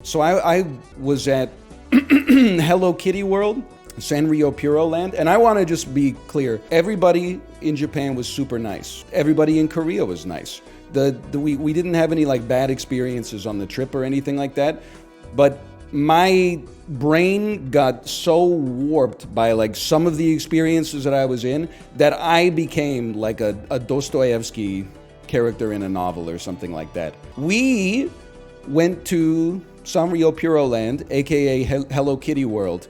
So I was at Hello Kitty World, Sanrio Puro Land, and I want to just be clear. Everybody in Japan was super nice. Everybody in Korea was nice. We didn't have any like bad experiences on the trip or anything like that, but my brain got so warped by like some of the experiences that I was in that I became like a Dostoevsky character in a novel or something like that. We went to Sanrio Puro Land, aka Hello Kitty World,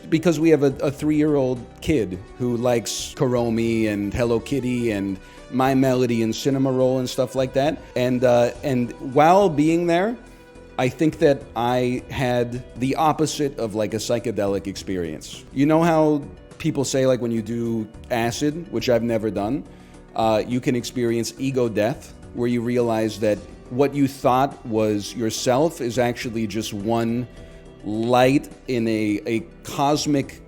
because we have a 3-year-old kid who likes Kuromi and Hello Kitty and My Melody and Cinema Roll and stuff like that. And while being there, I think that I had the opposite of like a psychedelic experience. You know how people say like when you do acid, which I've never done, you can experience ego death, where you realize that what you thought was yourself is actually just one light in a cosmic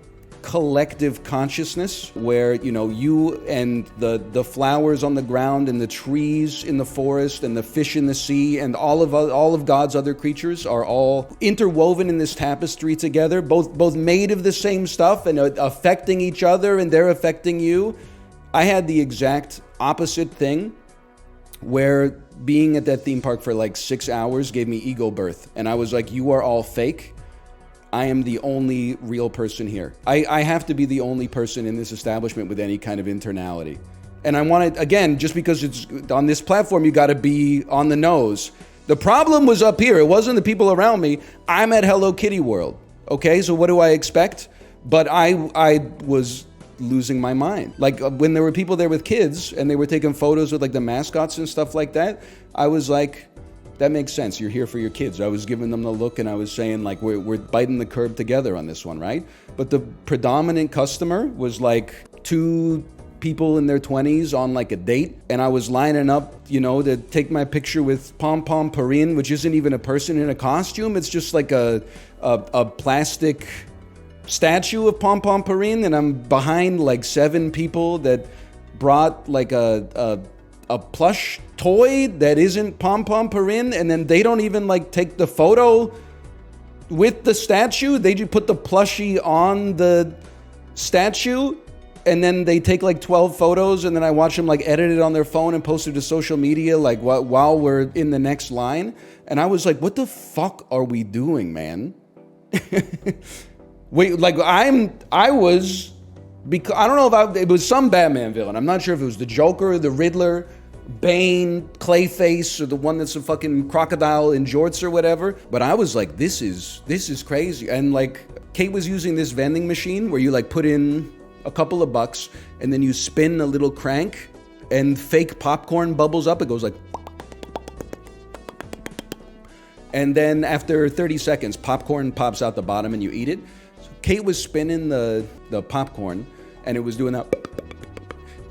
collective consciousness, where you and the flowers on the ground and the trees in the forest and the fish in the sea and all of God's other creatures are all interwoven in this tapestry together, both made of the same stuff and affecting each other, and they're affecting you. I had the exact opposite thing, where being at that theme park for like 6 hours gave me ego birth, and I was like, you are all fake. I am the only real person here. I have to be the only person in this establishment with any kind of internality. And I wanted, again, just because it's on this platform, you got to be on the nose. The problem was up here. It wasn't the people around me. I'm at Hello Kitty World. Okay, so what do I expect? But I was losing my mind. Like when there were people there with kids and they were taking photos with like the mascots and stuff like that, I was like, that makes sense. You're here for your kids. I was giving them the look and I was saying like, we're biting the curb together on this one, right? But the predominant customer was like 2 people in their 20s on like a date, and I was lining up, to take my picture with Pom Pom Purin, which isn't even a person in a costume. It's just like a plastic statue of Pom Pom Purin, and I'm behind like 7 people that brought like a plush toy that isn't Pom Pom Purin, and then they don't even like take the photo with the statue. They just put the plushie on the statue, and then they take like 12 photos, and then I watch them like edit it on their phone and post it to social media like while we're in the next line. And I was like, what the fuck are we doing, man? Wait, like I was, because I don't know if it was some Batman villain. I'm not sure if it was the Joker, the Riddler, Bane, Clayface, or the one that's a fucking crocodile in jorts or whatever. But I was like, this is crazy. And like Kate was using this vending machine where you like put in a couple of bucks and then you spin a little crank and fake popcorn bubbles up. It goes like, and then after 30 seconds, popcorn pops out the bottom and you eat it. So Kate was spinning the popcorn and it was doing that.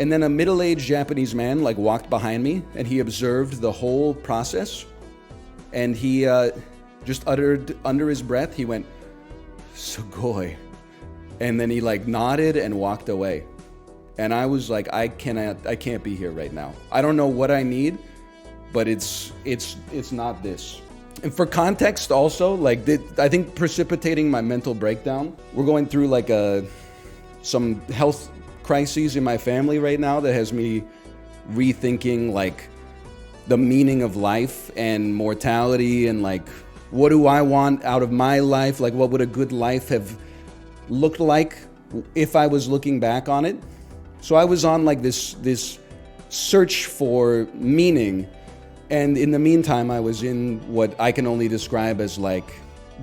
And then a middle-aged Japanese man like walked behind me and he observed the whole process. And he just uttered under his breath, he went, "Sugoi." And then he like nodded and walked away. And I was like, I can't be here right now. I don't know what I need, but it's not this. And for context also, like I think precipitating my mental breakdown, we're going through like some health crises in my family right now that has me rethinking like the meaning of life and mortality, and like what do I want out of my life? Like what would a good life have looked like if I was looking back on it? So I was on like this search for meaning, and in the meantime I was in what I can only describe as like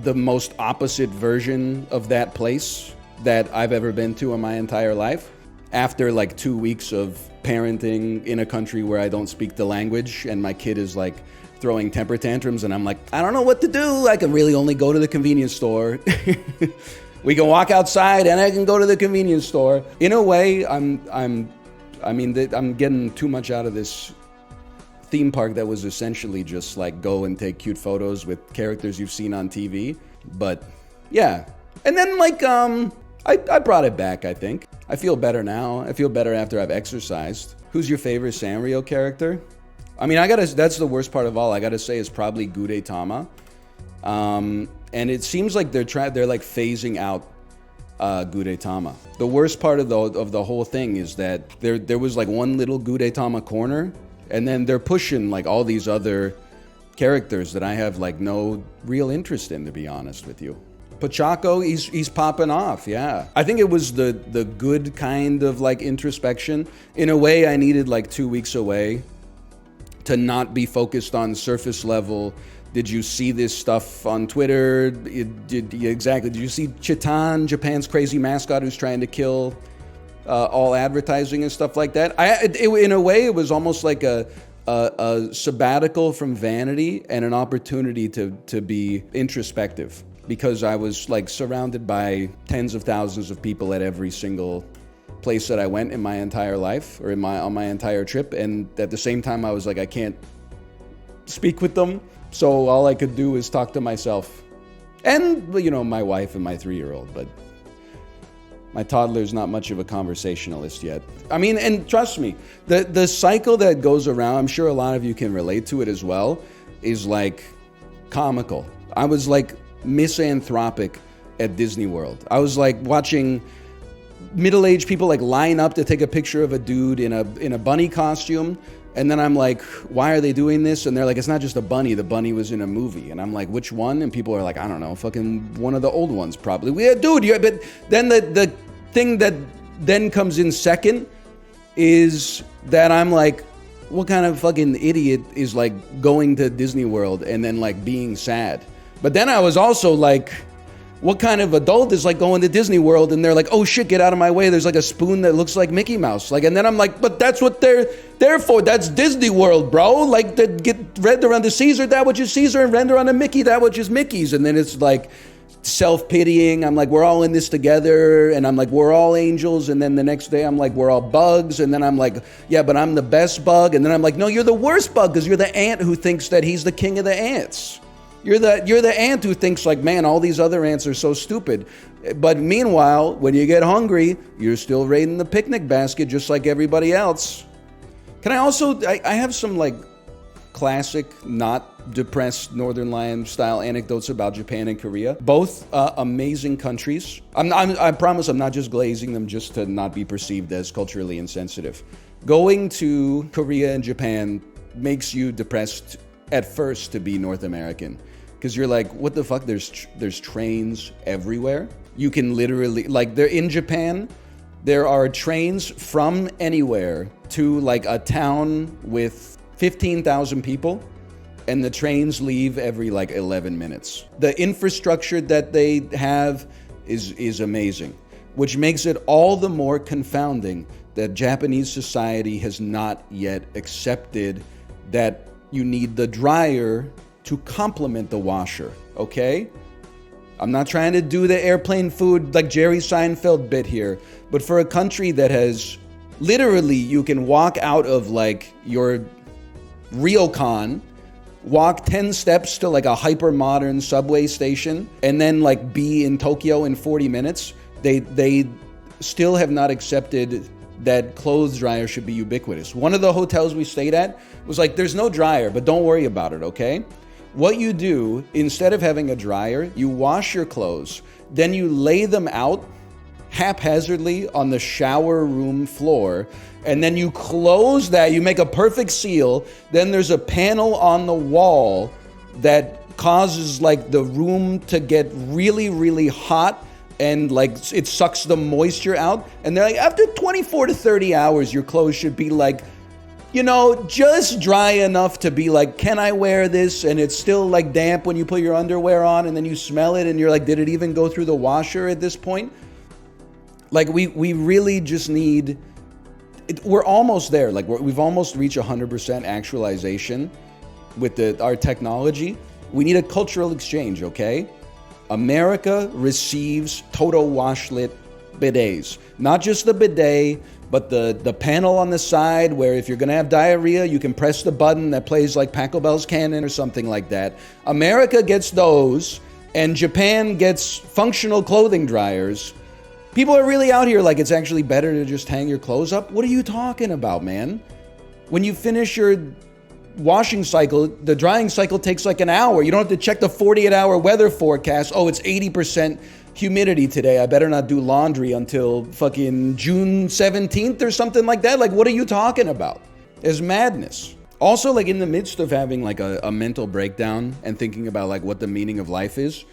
the most opposite version of that place that I've ever been to in my entire life. After like 2 weeks of parenting in a country where I don't speak the language and my kid is like throwing temper tantrums and I'm like, I don't know what to do. I can really only go to the convenience store. We can walk outside and I can go to the convenience store. In a way, I'm getting too much out of this theme park that was essentially just like go and take cute photos with characters you've seen on TV. But yeah. And then like, I brought it back, I think. I feel better now. I feel better after I've exercised. Who's your favorite Sanrio character? I mean, that's the worst part of all. I gotta say is probably Gudetama. And it seems like they're like phasing out Gudetama. The worst part of the whole thing is that there was like one little Gudetama corner, and then they're pushing like all these other characters that I have like no real interest in, to be honest with you. Pachaco, he's popping off, yeah. I think it was the good kind of like introspection. In a way, I needed like 2 weeks away to not be focused on surface level. Did you see this stuff on Twitter? Did you see Chitan, Japan's crazy mascot who's trying to kill all advertising and stuff like that? In a way, it was almost like a sabbatical from vanity and an opportunity to be introspective, because I was like surrounded by tens of thousands of people at every single place that I went in my entire life, or on my entire trip, and at the same time I was like, I can't speak with them, so all I could do is talk to myself and, you know, my wife and my 3-year-old. But my toddler's not much of a conversationalist yet. I mean, and trust me, the cycle that goes around, I'm sure a lot of you can relate to it as well, is like comical. I was like misanthropic at Disney World. I was like watching middle-aged people like line up to take a picture of a dude in a bunny costume, and then I'm like, why are they doing this? And they're like, it's not just a bunny, the bunny was in a movie. And I'm like, which one? And people are like, I don't know, fucking one of the old ones probably. But then the thing that then comes in second is that I'm like, what kind of fucking idiot is like going to Disney World and then like being sad? But then I was also like, what kind of adult is like going to Disney World and they're like, oh shit, get out of my way, there's like a spoon that looks like Mickey Mouse. Like, and then I'm like, but that's what they're there for. That's Disney World, bro. Like, to get render unto Caesar that which is Caesar, and render unto Mickey that which is Mickey's. And then it's like self-pitying. I'm like, we're all in this together. And I'm like, we're all angels. And then the next day I'm like, we're all bugs. And then I'm like, yeah, but I'm the best bug. And then I'm like, no, you're the worst bug, because you're the ant who thinks that he's the king of the ants. You're the ant who thinks like, man, all these other ants are so stupid. But meanwhile, when you get hungry, you're still raiding the picnic basket just like everybody else. Can I also, I have some like classic, not depressed Northernlion style anecdotes about Japan and Korea. Both amazing countries. I promise I'm not just glazing them just to not be perceived as culturally insensitive. Going to Korea and Japan makes you depressed at first to be North American, because you're like, what the fuck? There's trains everywhere. You can literally, like, they're in Japan, there are trains from anywhere to like a town with 15,000 people, and the trains leave every like 11 minutes. The infrastructure that they have is amazing, which makes it all the more confounding that Japanese society has not yet accepted that you need the dryer to complement the washer, okay? I'm not trying to do the airplane food like Jerry Seinfeld bit here, but for a country that has literally, you can walk out of like your ryokan, walk 10 steps to like a hyper modern subway station, and then like be in Tokyo in 40 minutes, they still have not accepted that clothes dryer should be ubiquitous. One of the hotels we stayed at was like, there's no dryer, but don't worry about it, okay? What you do, instead of having a dryer, you wash your clothes, then you lay them out haphazardly on the shower room floor, and then you close that, you make a perfect seal, then there's a panel on the wall that causes like the room to get really, really hot, and like it sucks the moisture out, and they're like, after 24 to 30 hours, your clothes should be like, you know, just dry enough to be like, can I wear this? And it's still like damp when you put your underwear on, and then you smell it and you're like, did it even go through the washer at this point? Like we really just need, we're almost there. Like we've almost reached 100% actualization with our technology. We need a cultural exchange, okay? America receives Toto washlet bidets. Not just the bidet, but the panel on the side where if you're going to have diarrhea, you can press the button that plays like Pachelbel's Canon or something like that. America gets those, and Japan gets functional clothing dryers. People are really out here like it's actually better to just hang your clothes up. What are you talking about, man? When you finish your washing cycle, the drying cycle takes like an hour. You don't have to check the 48-hour weather forecast. Oh, it's 80% humidity today. I better not do laundry until fucking June 17th or something like that. Like, what are you talking about? It's madness. Also, like in the midst of having like a mental breakdown and thinking about like what the meaning of life is,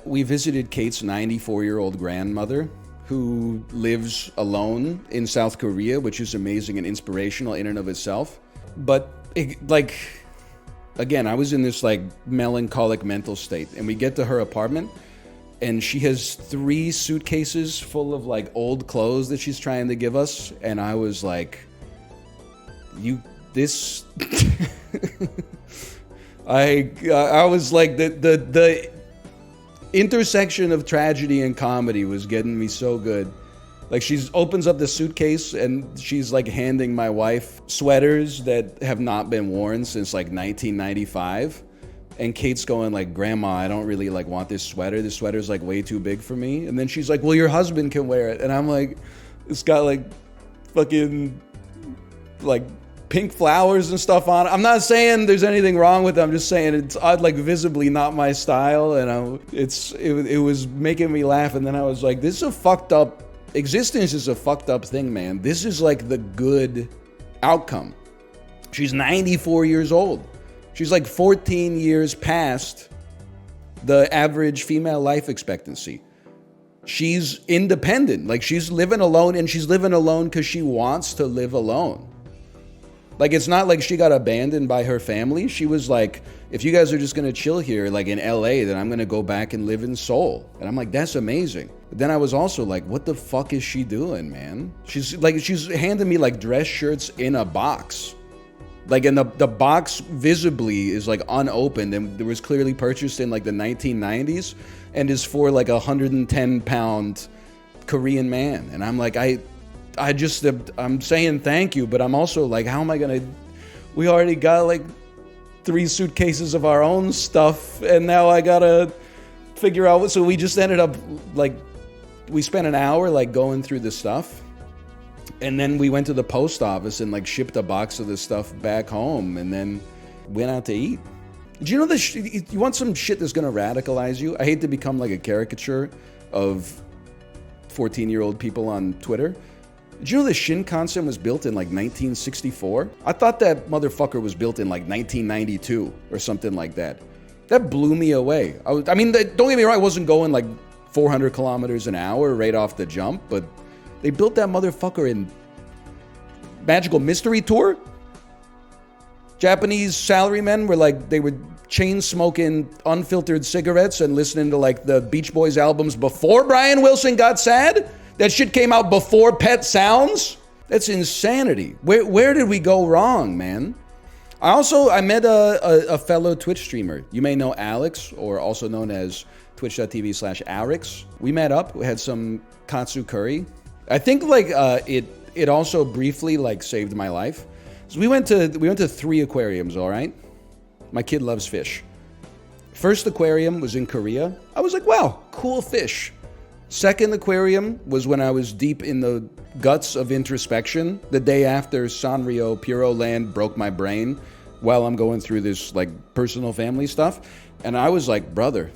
we visited Kate's 94-year-old grandmother who lives alone in South Korea, which is amazing and inspirational in and of itself. But like, again, I was in this like melancholic mental state, and we get to her apartment and she has 3 suitcases full of like old clothes that she's trying to give us. And I was like, I was like, the intersection of tragedy and comedy was getting me so good. Like, she opens up the suitcase and she's like handing my wife sweaters that have not been worn since like 1995. And Kate's going like, Grandma, I don't really like want this sweater. This sweater's like way too big for me. And then she's like, well, your husband can wear it. And I'm like, it's got like fucking like pink flowers and stuff on it. I'm not saying there's anything wrong with it. I'm just saying it's like visibly not my style. And it was making me laugh. And then I was like, this is a fucked up, existence is a fucked up thing, man. This is like the good outcome. She's 94 years old. She's like 14 years past the average female life expectancy. She's independent. Like, she's living alone, and she's living alone because she wants to live alone. Like, it's not like she got abandoned by her family. She was like, if you guys are just going to chill here, like in LA, then I'm going to go back and live in Seoul. And I'm like, that's amazing. But then I was also like, what the fuck is she doing, man? She's handing me like dress shirts in a box. Like, and the box visibly is like unopened, and it was clearly purchased in like the 1990s and is for like a 110-pound Korean man. And I'm like, I'm saying thank you, but I'm also like, how am I gonna, we already got like 3 suitcases of our own stuff, and now I gotta figure out what, so we just ended up like, we spent an hour like going through the stuff. And then we went to the post office and like shipped a box of this stuff back home, and then went out to eat. Do you know this? You want some shit that's gonna radicalize you? I hate to become like a caricature of 14-year-old people on Twitter. Did you know the Shinkansen was built in like 1964? I thought that motherfucker was built in like 1992 or something like that. That blew me away. I mean, don't get me wrong, I wasn't going like 400 kilometers an hour right off the jump, but they built that motherfucker in Magical Mystery Tour. Japanese salarymen were like, they were chain smoking unfiltered cigarettes and listening to like the Beach Boys albums before Brian Wilson got sad. That shit came out before Pet Sounds. That's insanity. Where did we go wrong, man? I met a fellow Twitch streamer. You may know Alex, or also known as twitch.tv/Arix. We met up, we had some katsu curry. I think like it also briefly like saved my life. So we went to 3 aquariums, all right? My kid loves fish. First aquarium was in Korea. I was like, wow, cool fish. Second aquarium was when I was deep in the guts of introspection, the day after Sanrio Puro Land broke my brain while I'm going through this like personal family stuff. And I was like, brother,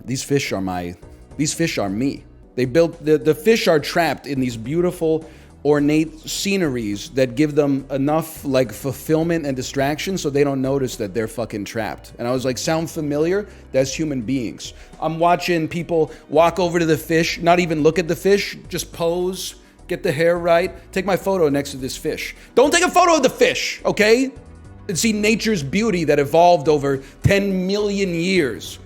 these fish are me. They built, the fish are trapped in these beautiful, ornate sceneries that give them enough like fulfillment and distraction so they don't notice that they're fucking trapped. And I was like, sound familiar? That's human beings. I'm watching people walk over to the fish, not even look at the fish, just pose, get the hair right, take my photo next to this fish. Don't take a photo of the fish, okay? And see nature's beauty that evolved over 10 million years.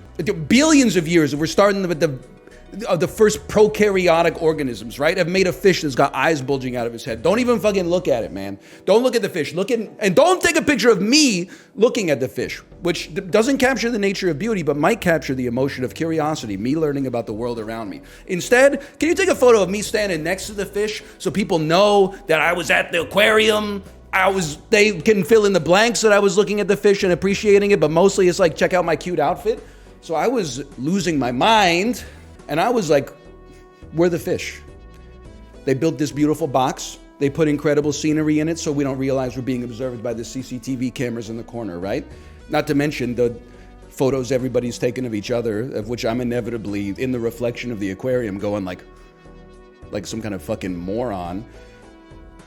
Billions of years. We're starting with the first prokaryotic organisms, right? Have made a fish that's got eyes bulging out of his head. Don't even fucking look at it, man. Don't look at the fish. And don't take a picture of me looking at the fish, which doesn't capture the nature of beauty, but might capture the emotion of curiosity, me learning about the world around me. Instead, can you take a photo of me standing next to the fish so people know that I was at the aquarium? They can fill in the blanks that I was looking at the fish and appreciating it, but mostly it's like, check out my cute outfit. So I was losing my mind. And I was like, we're the fish. They built this beautiful box They put incredible scenery in it so we don't realize we're being observed by the CCTV cameras in the corner, right? Not to mention the photos everybody's taken of each other, of which I'm inevitably in the reflection of the aquarium going like some kind of fucking moron.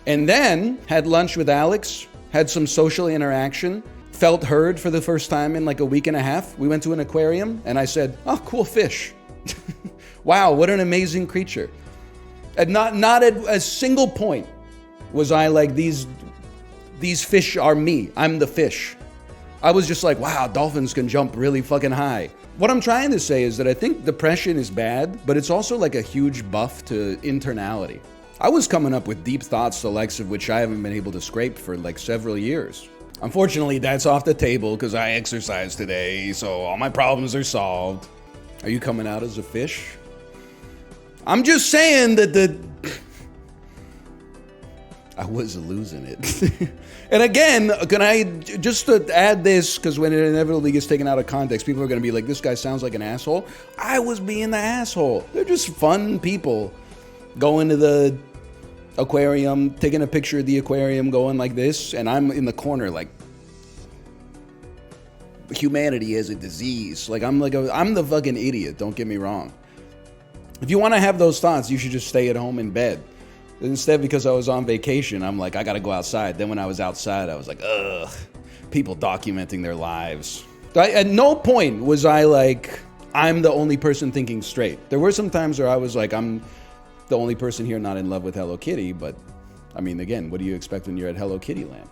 And then had lunch with Alex, had some social interaction, felt heard for the first time in like a week and a half. We went to an aquarium and I said, oh, cool fish. Wow, what an amazing creature. And not at a single point was I like, these fish are me. I'm the fish. I was just like, wow, dolphins can jump really fucking high. What I'm trying to say is that I think depression is bad, but it's also like a huge buff to internality. I was coming up with deep thoughts, the likes of which I haven't been able to scrape for like several years. Unfortunately, that's off the table because I exercised today, so all my problems are solved. Are you coming out as a fish? I'm just saying that I was losing it. And again, can I just to add this, because when it inevitably gets taken out of context, people are going to be like, this guy sounds like an asshole. I was being the asshole. They're just fun people. Going to the aquarium, taking a picture of the aquarium, going like this, and I'm in the corner like, humanity is a disease. Like I'm the fucking idiot, don't get me wrong. If you want to have those thoughts, you should just stay at home in bed. Instead, because I was on vacation, I'm like, I gotta go outside. Then when I was outside, I was like, ugh, people documenting their lives. At no point was I like, I'm the only person thinking straight. There were some times where I was like, I'm the only person here not in love with Hello Kitty, but I mean, again, what do you expect when you're at Hello Kitty Land?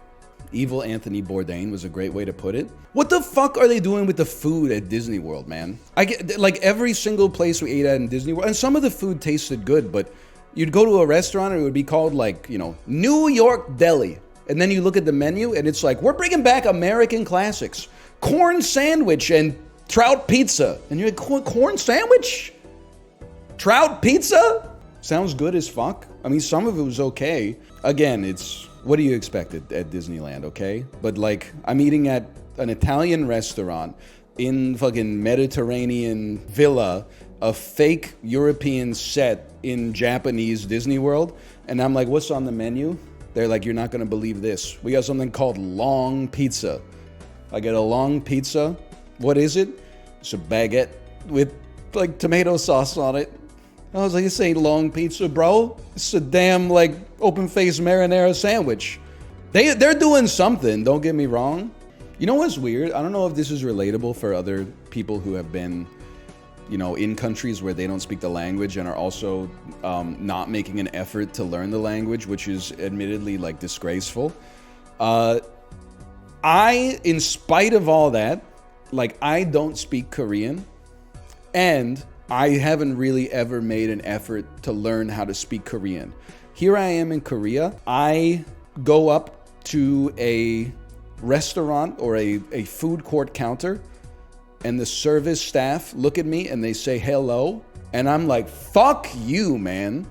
Evil Anthony Bourdain was a great way to put it. What the fuck are they doing with the food at Disney World, man? I get, like, every single place we ate at in Disney World, and some of the food tasted good, but you'd go to a restaurant and it would be called like, you know, New York Deli. And then you look at the menu and it's like, we're bringing back American classics. Corn sandwich and trout pizza. And you're like, corn sandwich? Trout pizza? Sounds good as fuck. I mean, some of it was okay. Again, it's, what do you expect at Disneyland, okay? But like, I'm eating at an Italian restaurant in fucking Mediterranean villa, a fake European set in Japanese Disney World. And I'm like, what's on the menu? They're like, you're not gonna believe this. We got something called long pizza. I get a long pizza. What is it? It's a baguette with like tomato sauce on it. I was like, this ain't long pizza, bro. It's a damn like open-faced marinara sandwich. They're doing something, don't get me wrong. You know what's weird? I don't know if this is relatable for other people who have been, you know, in countries where they don't speak the language and are also not making an effort to learn the language, which is admittedly like disgraceful. In spite of all that, like I don't speak Korean and I haven't really ever made an effort to learn how to speak Korean. Here I am in Korea. I go up to a restaurant or a food court counter and the service staff look at me and they say hello. And I'm like, fuck you, man.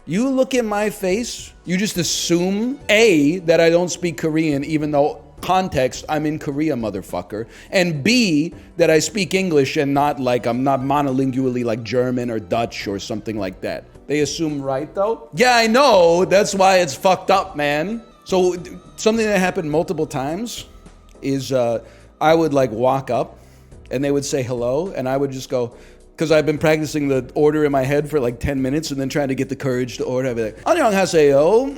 You look at my face, you just assume A, that I don't speak Korean, even though context, I'm in Korea, motherfucker. And B, that I speak English and not like, I'm not monolingually like German or Dutch or something like that. They assume right though? Yeah, I know. That's why it's fucked up, man. So something that happened multiple times is I would like walk up and they would say hello, and I would just go, because I've been practicing the order in my head for like 10 minutes and then trying to get the courage to order. I'd be like, 안녕하세요.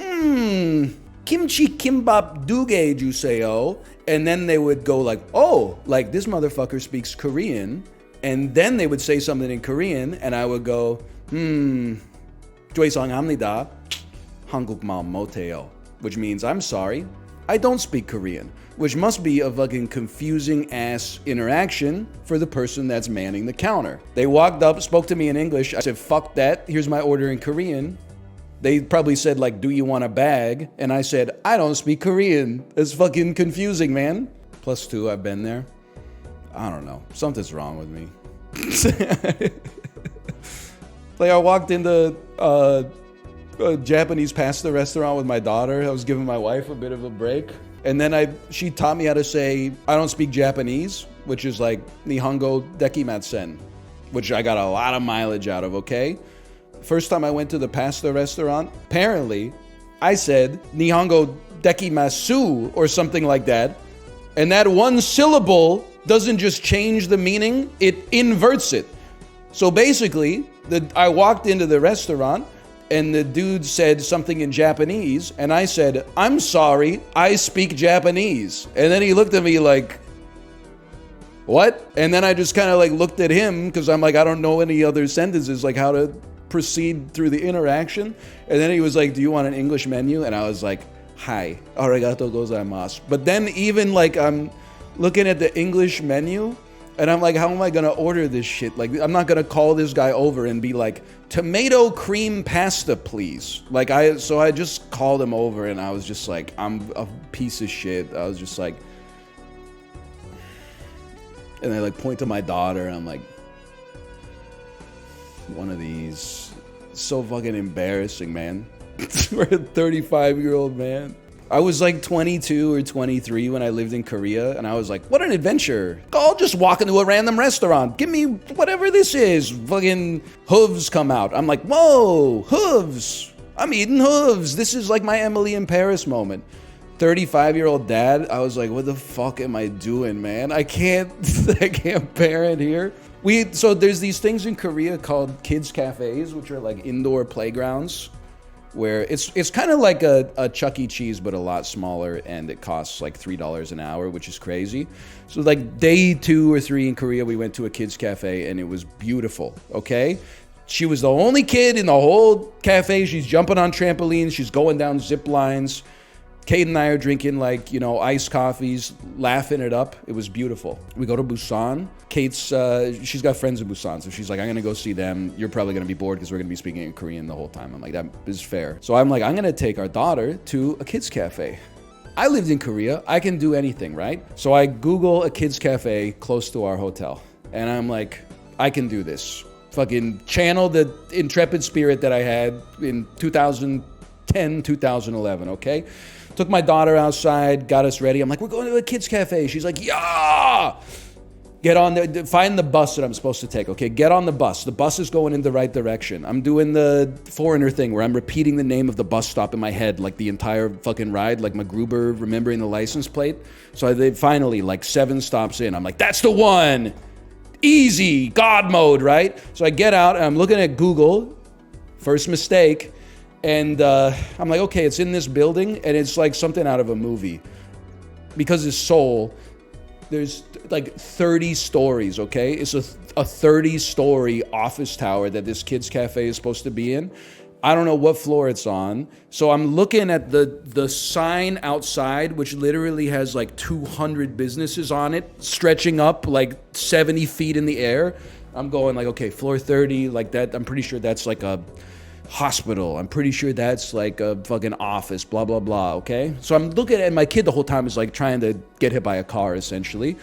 Kimchi kimbap duge juseyo. And then they would go like, oh, like this motherfucker speaks Korean. And then they would say something in Korean, and I would go, 죄송합니다. 한국말 못해요. Which means, I'm sorry, I don't speak Korean. Which must be a fucking confusing ass interaction for the person that's manning the counter. They walked up, spoke to me in English. I said, fuck that, here's my order in Korean. They probably said like, do you want a bag? And I said, I don't speak Korean. It's fucking confusing, man. +2, I've been there. I don't know, something's wrong with me. Like I walked into a Japanese pasta restaurant with my daughter. I was giving my wife a bit of a break. And then she taught me how to say, I don't speak Japanese, which is like Nihongo dekimasen, which I got a lot of mileage out of, okay? First time I went to the pasta restaurant, apparently, I said Nihongo dekimasu or something like that. And that one syllable doesn't just change the meaning, it inverts it. So basically, I walked into the restaurant and the dude said something in Japanese, and I said, "I'm sorry, I speak Japanese." And then he looked at me like, "What?" And then I just kind of like looked at him because I'm like, I don't know any other sentences, like how to proceed through the interaction. And then he was like, "Do you want an English menu?" And I was like, "Hi, arigato gozaimasu." But then even like I'm looking at the English menu, and I'm like, how am I gonna order this shit? Like, I'm not gonna call this guy over and be like, "Tomato cream pasta, please." Like, so I just called him over, and I was just like, I'm a piece of shit. I was just like, and I like point to my daughter, and I'm like, one of these. So fucking embarrassing, man. For a 35-year-old man. I was like 22 or 23 when I lived in Korea, and I was like, what an adventure. I'll just walk into a random restaurant. Give me whatever this is. Fucking hooves come out. I'm like, whoa, hooves. I'm eating hooves. This is like my Emily in Paris moment. 35-year-old dad, I was like, what the fuck am I doing, man? I can't parent here. So there's these things in Korea called kids cafes, which are like indoor playgrounds, where it's kind of like a Chuck E. Cheese, but a lot smaller, and it costs like $3 an hour, which is crazy. So like day 2 or 3 in Korea, we went to a kids cafe, and it was beautiful, okay? She was the only kid in the whole cafe. She's jumping on trampolines. She's going down zip lines. Kate and I are drinking like, iced coffees, laughing it up. It was beautiful. We go to Busan. Kate's, she's got friends in Busan, so she's like, I'm gonna go see them. You're probably gonna be bored because we're gonna be speaking in Korean the whole time. I'm like, that is fair. So I'm like, I'm gonna take our daughter to a kids cafe. I lived in Korea. I can do anything, right? So I Google a kids cafe close to our hotel. And I'm like, I can do this. Fucking channel the intrepid spirit that I had in 2010, 2011, okay? Took my daughter outside, got us ready. I'm like, we're going to a kids cafe. She's like, yeah! Get on there, find the bus that I'm supposed to take, okay? Get on the bus. The bus is going in the right direction. I'm doing the foreigner thing where I'm repeating the name of the bus stop in my head like the entire fucking ride, like MacGruber remembering the license plate. So they finally, like 7 stops in, I'm like, that's the one! Easy, God mode, right? So I get out, and I'm looking at Google, first mistake, and I'm like, okay, it's in this building, and it's like something out of a movie. Because it's Seoul, there's like 30 stories, okay? It's a 30-story office tower that this kids cafe is supposed to be in. I don't know what floor it's on. So I'm looking at the sign outside, which literally has like 200 businesses on it, stretching up like 70 feet in the air. I'm going like, okay, floor 30, like that. I'm pretty sure that's like a hospital. I'm pretty sure that's like a fucking office, blah, blah, blah, okay? So I'm looking at my kid the whole time is like trying to get hit by a car, essentially.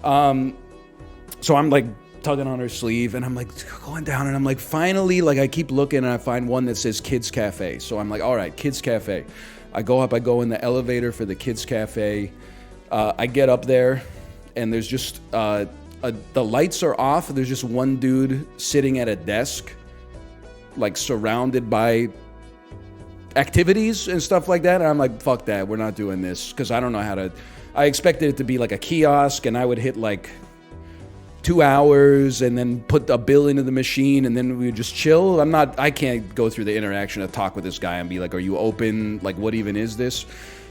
So I'm like tugging on her sleeve, and I'm like going down, and I'm like, finally, like I keep looking, and I find one that says Kids Cafe. So I'm like, all right, Kids Cafe. I go up, I go in the elevator for the Kids Cafe. I get up there, and there's just, the lights are off. There's just one dude sitting at a desk, like surrounded by activities and stuff like that. And I'm like, fuck that, we're not doing this, because I don't know how to. I expected it to be like a kiosk, and I would hit like 2 hours and then put a bill into the machine, and then we would just chill. I can't go through the interaction to talk with this guy and be like, are you open? Like, what even is this?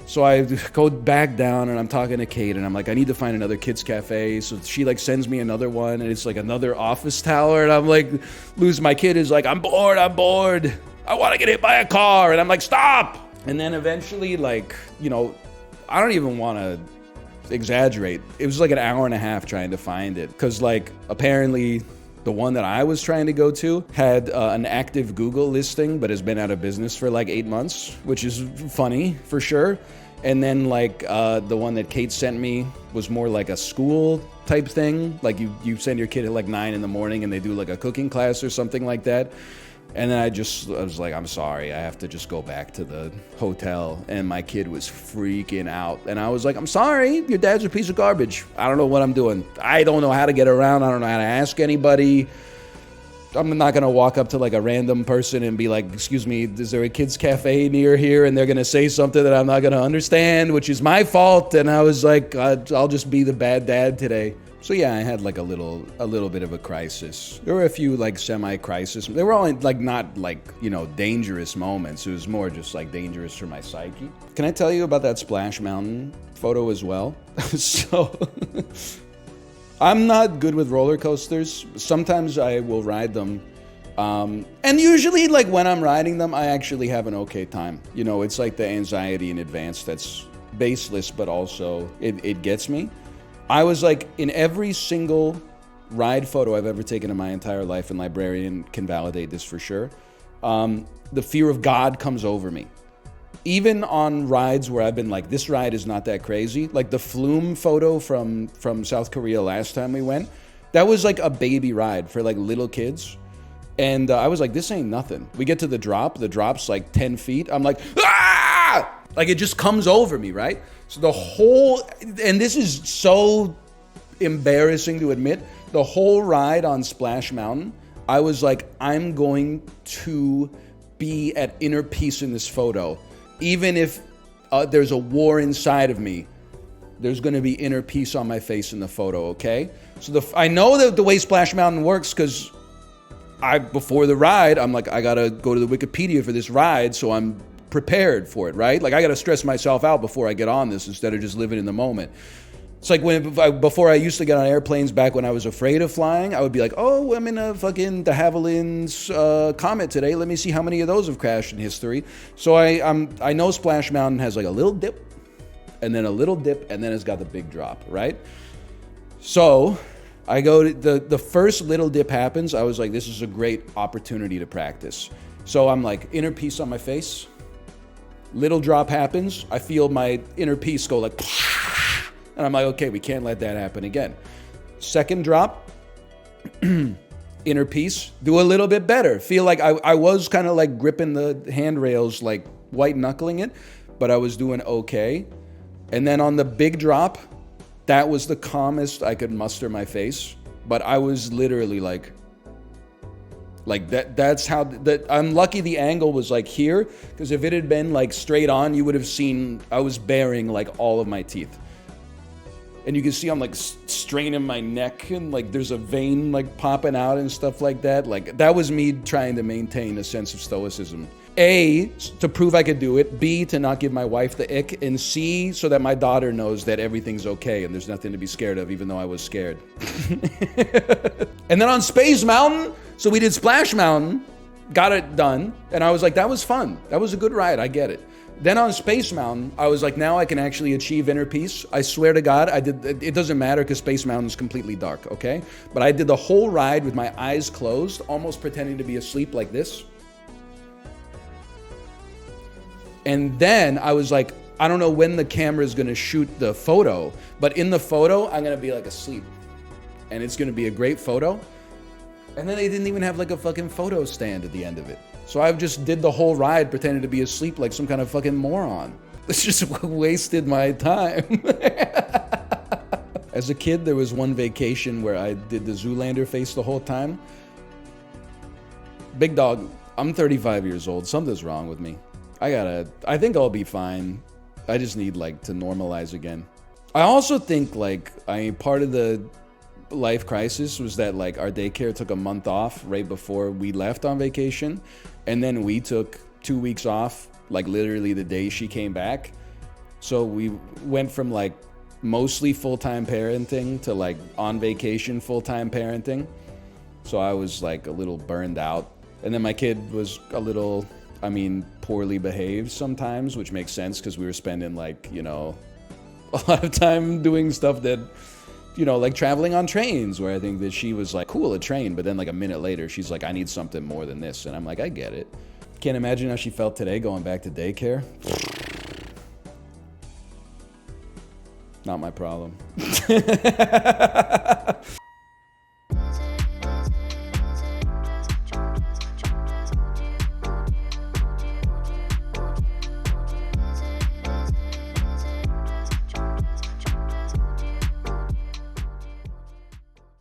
So I go back down, and I'm talking to Kate, and I'm like, I need to find another kids cafe. So she like sends me another one, and it's like another office tower, and I'm like, my kid is like, I'm bored. I want to get hit by a car. And I'm like, stop. And then eventually, like, I don't even want to exaggerate. It was like an hour and a half trying to find it, because like apparently the one that I was trying to go to had an active Google listing, but has been out of business for like 8 months, which is funny for sure. And then like the one that Kate sent me was more like a school type thing. Like you send your kid at like 9 in the morning, and they do like a cooking class or something like that. And then I was like, I'm sorry, I have to just go back to the hotel. And my kid was freaking out. And I was like, I'm sorry, your dad's a piece of garbage. I don't know what I'm doing. I don't know how to get around. I don't know how to ask anybody. I'm not gonna walk up to like a random person and be like, excuse me, is there a kids cafe near here? And they're gonna say something that I'm not gonna understand, which is my fault. And I was like, I'll just be the bad dad today. So yeah, I had like a little bit of a crisis. There were a few like semi-crisis. They were all like not like, you know, dangerous moments. It was more just like dangerous for my psyche. Can I tell you about that Splash Mountain photo as well? So I'm not good with roller coasters. Sometimes I will ride them. And usually like when I'm riding them, I actually have an okay time. You know, it's like the anxiety in advance that's baseless, but also it gets me. I was like, in every single ride photo I've ever taken in my entire life, and Librarian can validate this for sure, the fear of God comes over me. Even on rides where I've been like, this ride is not that crazy, like the Flume photo from South Korea last time we went, that was like a baby ride for like little kids. And I was like, this ain't nothing. We get to the drop's like 10 feet. I'm like, ah! Like it just comes over me, right? So the whole, and this is so embarrassing to admit, the whole ride on Splash Mountain, I was like, I'm going to be at inner peace in this photo. Even if there's a war inside of me, there's going to be inner peace on my face in the photo, okay? So I know that the way Splash Mountain works, because before the ride, I'm like, I got to go to the Wikipedia for this ride, so I'm prepared for it, right? Like I got to stress myself out before I get on this instead of just living in the moment. It's like before I used to get on airplanes back when I was afraid of flying, I would be like, oh, I'm in a fucking de Havilland's Comet today. Let me see how many of those have crashed in history. So I know Splash Mountain has like a little dip and then a little dip and then it's got the big drop, right? So I go to the first little dip happens. I was like, this is a great opportunity to practice. So I'm like, inner peace on my face. Little drop happens. I feel my inner peace go like, and I'm like, okay, we can't let that happen again. Second drop, inner peace, do a little bit better. Feel like I was kind of like gripping the handrails, like white knuckling it, but I was doing okay. And then on the big drop, that was the calmest I could muster my face. But I was literally like that's how I'm lucky the angle was like here, because if it had been like straight on, you would have seen I was baring like all of my teeth. And you can see I'm like straining my neck and like there's a vein like popping out and stuff like that. Like that was me trying to maintain a sense of stoicism. A, to prove I could do it. B, to not give my wife the ick. And C, so that my daughter knows that everything's okay and there's nothing to be scared of, even though I was scared. And then on Space Mountain, so we did Splash Mountain, got it done. And I was like, that was fun. That was a good ride. I get it. Then on Space Mountain, I was like, now I can actually achieve inner peace. I swear to God, I did. It doesn't matter because Space Mountain's completely dark, okay? But I did the whole ride with my eyes closed, almost pretending to be asleep like this. And then I was like, I don't know when the camera is going to shoot the photo, but in the photo, I'm going to be like asleep. And it's going to be a great photo. And then they didn't even have like a fucking photo stand at the end of it. So I just did the whole ride pretending to be asleep like some kind of fucking moron. It's just wasted my time. As a kid, there was one vacation where I did the Zoolander face the whole time. Big dog, I'm 35 years old. Something's wrong with me. I think I'll be fine. I just need like to normalize again. I also think like part of the life crisis was that like our daycare took a month off right before we left on vacation. And then we took 2 weeks off, like literally the day she came back. So we went from like mostly full-time parenting to like on vacation full-time parenting. So I was like a little burned out. And then my kid was a little, poorly behaved sometimes, which makes sense because we were spending like, a lot of time doing stuff that, like traveling on trains, where I think that she was like, cool, a train. But then like a minute later, she's like, I need something more than this. And I'm like, I get it. Can't imagine how she felt today going back to daycare. Not my problem.